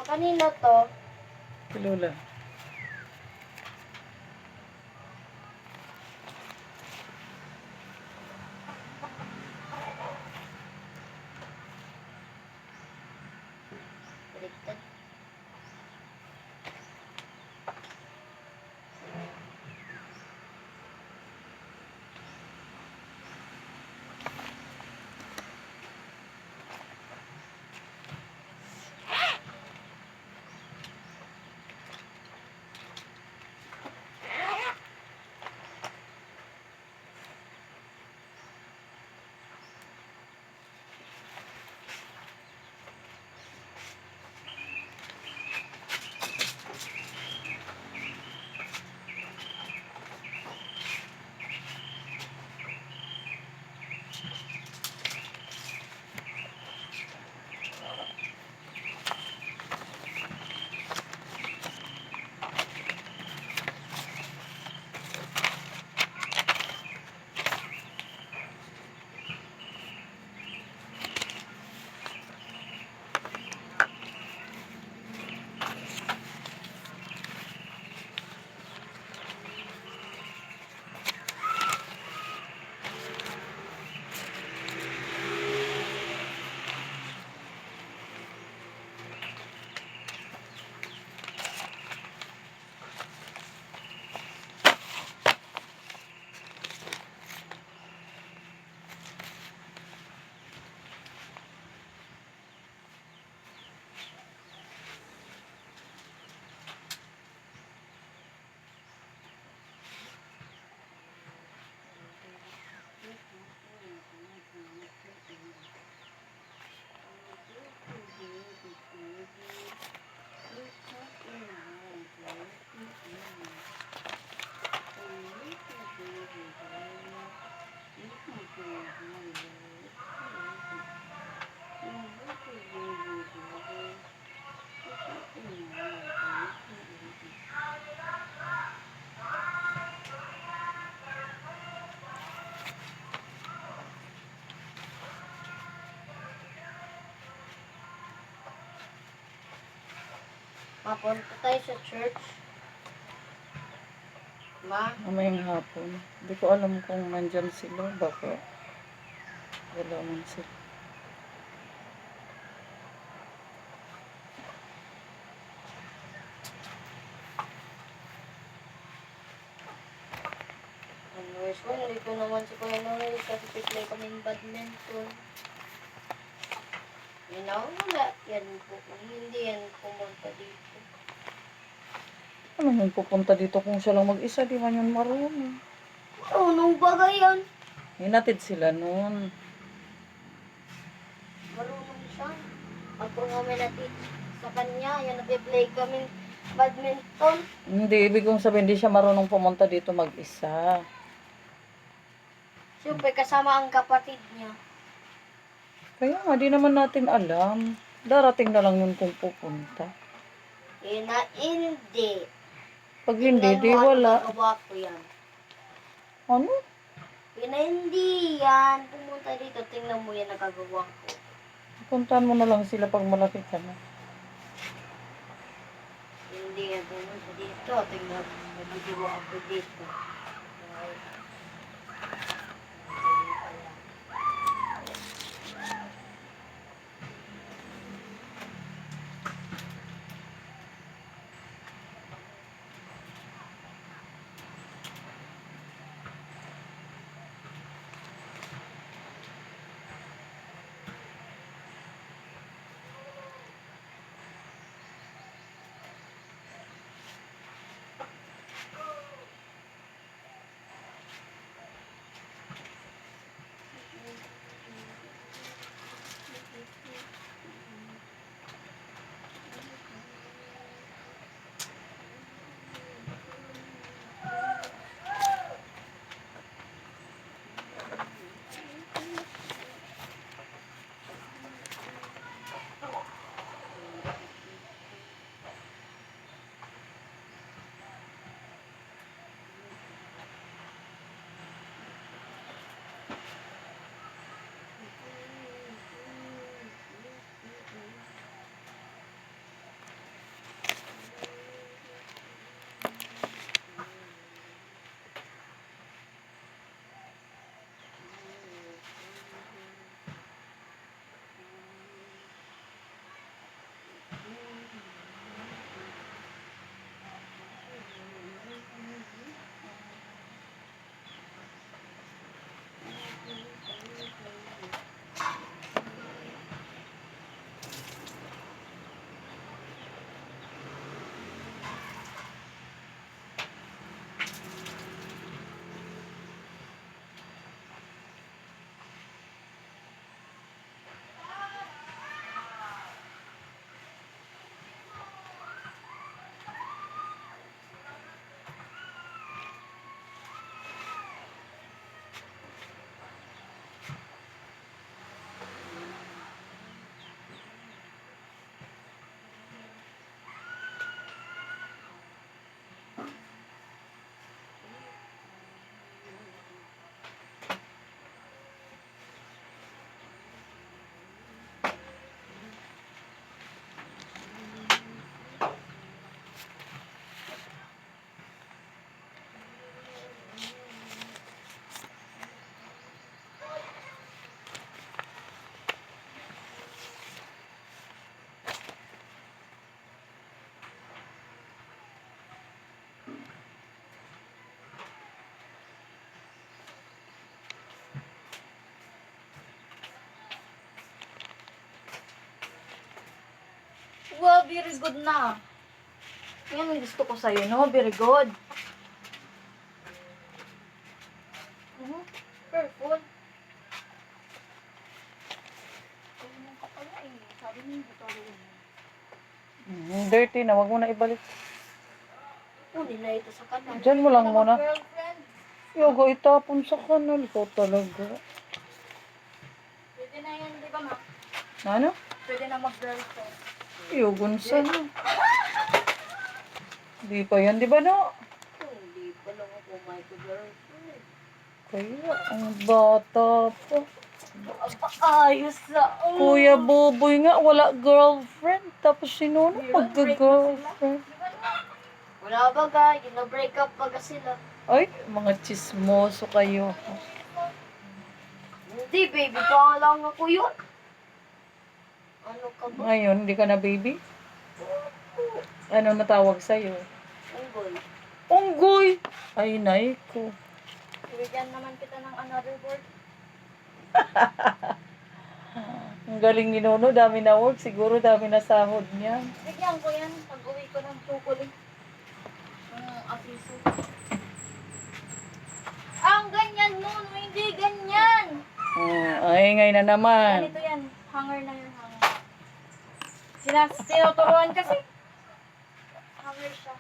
Kanino to? Si Lola. Baliktad. Mapunta tayo sa church. Ma? Mamayang hapon. Hindi ko alam kung nandyan sila. Baka wala man sila. Anyways ko, nandito naman si Kuya Noel kasi piplay kami ng badminton. You know, wala yan po. Hindi yan pumunta dito. Ano yung pupunta dito kung siya lang mag-isa? Di man yun marunong. Oh, nung bagay yan. Hinatid sila noon. Marunong siya. Ako kami natin sa kanya, yan nag-play kami badminton. Hindi, ibig kong sabihin, hindi siya marunong pumunta dito mag-isa. Siyempre, kasama ang kapatid niya. Kaya nga, di naman natin alam. Darating na lang yun kung pupunta. Eh, na hindi. Pag hindi, Tingnan di mo, ano wala. nagawa ko yan. Ano? Eh, na hindi yan. Pumunta dito, tingnan mo yan nagagawa ko. Puntahan mo na lang sila pag malapit ka na. Hindi yan pumunta dito. Tingnan mo, nagagawa ako dito. Wow, very good na. Yan ang gusto ko sa'yo, no? Very good. Purple. Sabi niyo, ito rin. Dirty na, wag mo na ibalik. Kunin na ito sa kanan. Diyan mo lang muna. Girlfriend. Yoga, itapon sa kanal ko talaga. Pwede na yan, di ba, ma? Ano? Pwede na mag-girlfriend. Yogon sana. Di pa yan, di ba no? Hindi pa lang ako may girlfriend. Kaya, ang bata pa. Ayos na. Kuya Boboy nga, wala girlfriend. Tapos si Nono, magka-girlfriend. Wala ba ga? Gina-break up pa ka sila. Ay, mga chismoso kayo. Hindi, baby. Pa lang ako yun. Ano ka ba? Ngayon, hindi ka na baby? Ano natawag sa'yo? Unggoy. Unggoy! Ay, nay ko. Bigyan naman kita ng another word. Ang galing ni Nono, dami na work. Siguro dami na sahod niya. Bigyan ko yan pag uwi ko ng chocolate. Apiso. Ang ganyan nun, hindi ganyan. Ay, ngayon na naman. Ganito yan, hanger na yun, hanger. Tinuturuan kasi. Hanger siya.